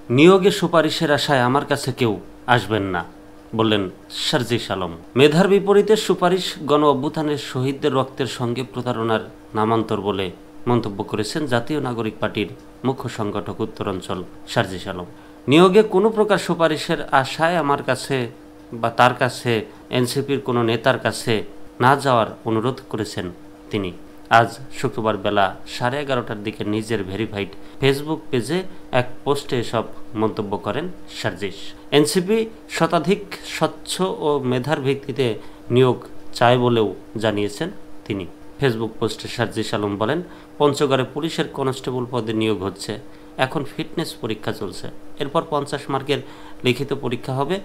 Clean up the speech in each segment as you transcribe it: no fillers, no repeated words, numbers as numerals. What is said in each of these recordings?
নিয়োগে সুপারিশের আশায় আমার কাছে কেউ আসবেন না, বললেন সার্জিস আলম। মেধার বিপরীতে সুপারিশ গণ অভ্যুত্থানের শহীদদের রক্তের সঙ্গে প্রতারণার নামান্তর বলে মন্তব্য করেছেন জাতীয় নাগরিক পার্টির মুখ্য সংগঠক উত্তরাঞ্চল সার্জিস আলম। নিয়োগে কোনো প্রকার সুপারিশের আশায় আমার কাছে বা তার কাছে এনসিপির কোনো নেতার কাছে না যাওয়ার অনুরোধ করেছেন তিনি। আজ শুক্রবার বেলা 11:30টার দিকে নিজের ভেরিফাইড ফেসবুক পেজে এক পোস্টে এসব মন্তব্য করেন সার্জিস। এনসিপি শতাধিক স্বচ্ছ ও মেধার ভিত্তিতে নিয়োগ চায় বলেও জানিয়েছেন তিনি। ফেসবুক পোস্টে সার্জিস আলম বলেন, পঞ্চগড়ে পুলিশের কনস্টেবল পদে নিয়োগ হচ্ছে, এখন ফিটনেস পরীক্ষা চলছে, এরপর 50 মার্কের লিখিত পরীক্ষা হবে,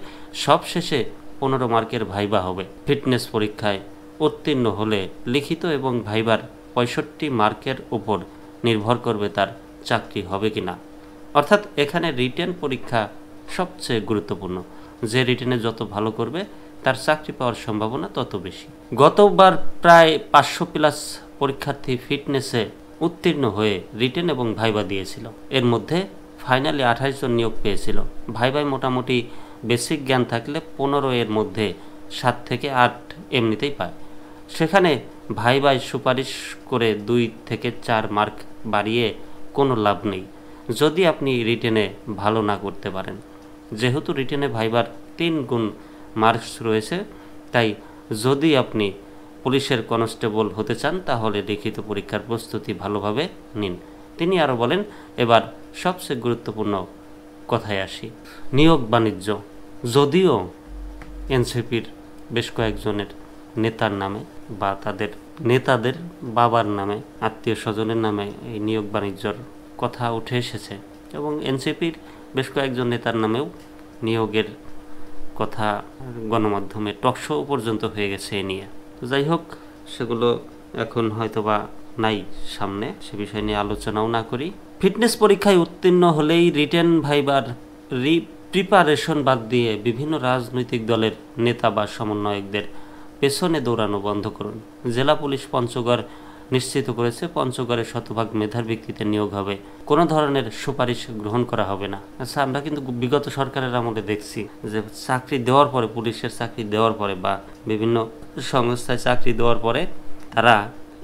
সব শেষে 15 মার্কের ভাইবা হবে। ফিটনেস পরীক্ষায় উত্তীর্ণ হলে লিখিত এবং ভাইবার 65 মার্কের উপর নির্ভর করবে তার চাকরি হবে কিনা। অর্থাৎ এখানে রিটেন পরীক্ষা সবচেয়ে গুরুত্বপূর্ণ। যে রিটেনে যত ভালো করবে তার চাকরি পাওয়ার সম্ভাবনা তত বেশি। গতবার প্রায় 500+ পরীক্ষার্থী ফিটনেসে উত্তীর্ণ হয়ে রিটেন এবং ভাইবা দিয়েছিল। এর মধ্যে ফাইনালি 28 জন নিয়োগ পেয়েছিল। ভাইবায় মোটামুটি বেসিক জ্ঞান থাকলে 15 এর মধ্যে 7 থেকে 8 এমনিতেই পায়। সেখানে ভাইবায় সুপারিশ করে 2 থেকে 4 মার্ক বাড়িয়ে কোনো লাভ নেই যদি আপনি রিটেনে ভালো না করতে পারেন। যেহেতু রিটেনে ভাইবার 3 গুণ মার্কস রয়েছে, তাই যদি আপনি পুলিশের কনস্টেবল হতে চান তাহলে লিখিত পরীক্ষার প্রস্তুতি ভালোভাবে নিন। তিনি আরও বলেন, এবার সবচেয়ে গুরুত্বপূর্ণ কথায় আসি, নিয়োগ বাণিজ্য। যদিও এনসিপির বেশ কয়েকজনের নেতার নামে বা তাদের নেতাদের বাবার নামে, আত্মীয় স্বজনের নামে এই নিয়োগ বাণিজ্যর কথা উঠে এসেছে এবং এনসিপির বেশ কয়েকজন নেতার নামেও নিয়োগের কথা গণমাধ্যমে টকশো পর্যন্ত হয়ে গেছে এ নিয়ে। তো যাই হোক, সেগুলো এখন হয়তোবা নাই সামনে, সে বিষয় নিয়ে আলোচনাও না করি। ফিটনেস পরীক্ষায় উত্তীর্ণ হলেই রিটেন ভাইবার প্রিপারেশন বাদ দিয়ে বিভিন্ন রাজনৈতিক দলের নেতা বা সমন্বয়কদের পেছনে দৌড়ানো বন্ধ করুন। জেলা পুলিশ পঞ্চগড় নিশ্চিত করেছে, পঞ্চগড়ে শতভাগ মেধার ভিত্তিতে নিয়োগ হবে, কোনো ধরনের সুপারিশ গ্রহণ করা হবে না। আচ্ছা, আমরা কিন্তু বিগত সরকারের আমলে দেখছি যে চাকরি দেওয়ার পরে, পুলিশের চাকরি দেওয়ার পরে বা বিভিন্ন সংস্থায় চাকরি দেওয়ার পরে তারা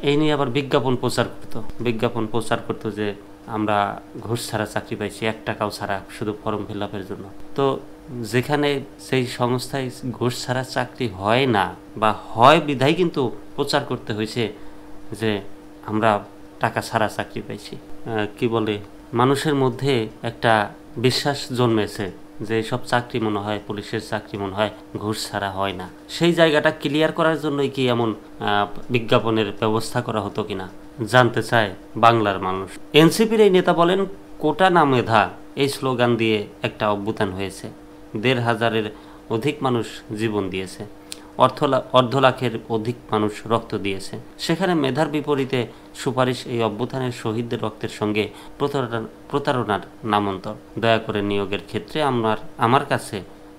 এই নিয়ে আবার বিজ্ঞাপন প্রচার করতো যে আমরা ঘুষ ছাড়া চাকরি পাইছি, 1 টাকাও ছাড়া, শুধু ফর্ম ফিল আপের জন্য। তো যেখানে সেই সংস্থায় ঘুষ ছাড়া চাকরি হয় না বা হয় বিধায় কিন্তু প্রচার করতে হয়েছে যে আমরা টাকা ছাড়া চাকরি পাইছি। কি বলে, মানুষের মধ্যে একটা বিশ্বাস জন্মেছে যে সব চাকরি মনে হয়, পুলিশের চাকরি মনে হয় ঘুষ ছাড়া হয় না। সেই জায়গাটা ক্লিয়ার করার জন্যই কি এমন বিজ্ঞাপনের ব্যবস্থা করা হতো কিনা জানতে চায় বাংলার মানুষ। এনসিপির এই নেতা বলেন, কোটা না মেধা এই স্লোগান দিয়ে একটা অভ্যুত্থান হয়েছে, 1,500-এর অধিক মানুষ জীবন দিয়েছে, 1.5 লাখের অধিক মানুষ রক্ত দিয়েছে। সেখানে মেধার বিপরীতে সুপারিশ এই অভ্যুত্থানের শহীদদের রক্তের সঙ্গে প্রতারণার নামান্তর। দয়া করে নিয়োগের ক্ষেত্রে আমার কাছে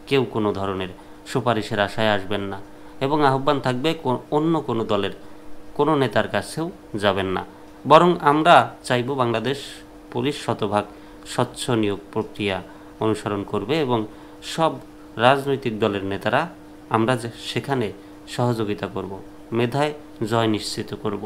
কেউ কোনো ধরনের সুপারিশের আশায় আসবেন না এবং আহ্বান থাকবে অন্য কোনো দলের কোনো নেতার কাছেও যাবেন না। বরং আমরা চাইব বাংলাদেশ পুলিশ শতভাগ স্বচ্ছ নিয়োগ প্রক্রিয়া অনুসরণ করবে এবং সব রাজনৈতিক দলের নেতারা আমরা সেখানে সহযোগিতা করব, মেধায় জয় নিশ্চিত করব।